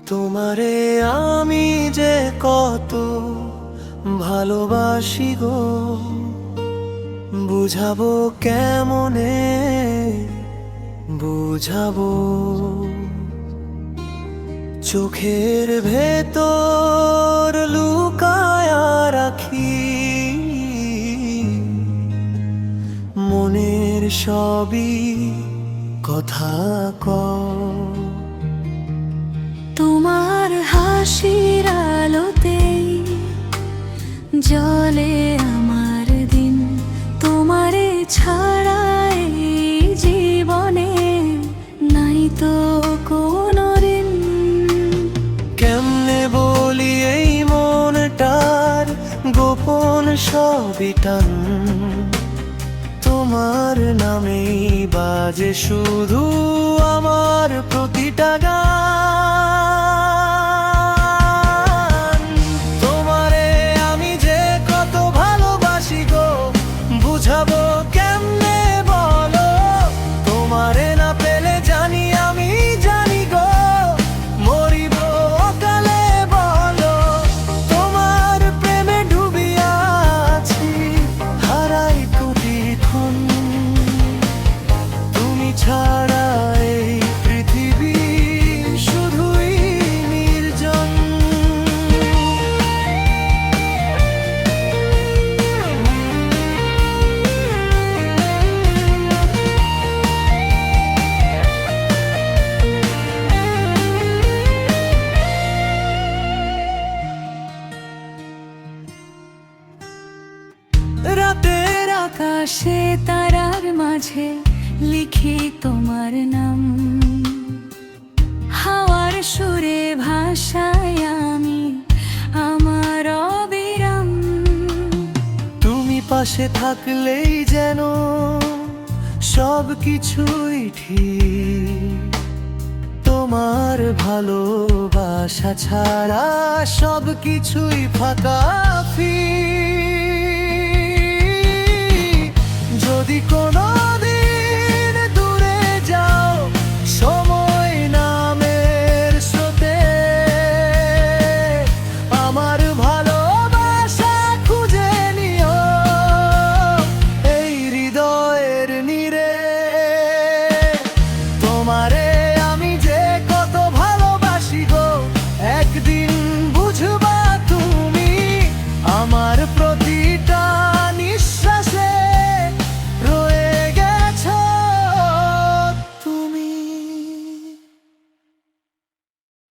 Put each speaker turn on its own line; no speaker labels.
তোমারে আমি যে কত ভালোবাসি গো, বুঝাবো কেমনে বুঝাবো। চোখের ভেতর লুকায়া রাখি মনের সবই কথা কও।
তোমার হাসির আলোতেই জ্বলে আমার দিন, তোমারে ছাড়া এই জীবনে নাই তো কোনো ঋণ।
কেমনে বলি এই মনটার গোপন সবই টান, তোমার নামেই বাজে শুধু আমার প্রতিটা গান। তোমারে আমি যে কত ভালোবাসি গো, বুঝাবো কেমনে বলো। তোমারে না পেলে জানি আমি জানি গো, মরিব অকালে বলো। তোমার প্রেমে ডুবিয়া আছি, হারাই প্রতিক্ষণ। তুমি ছাড়া এই পৃথিবী শুধুই নির্জন।
রাতের আকাশে তারার মাঝে লিখি তোমার নাম, হাওয়ার সুরে ভাষায় আমি আমার অবিরাম।
তুমি পাশে থাকলেই যেন সব কিছুই ঠিক, তোমার ভালোবাসা ছাড়া সব কিছুই ফাঁকা ফিক।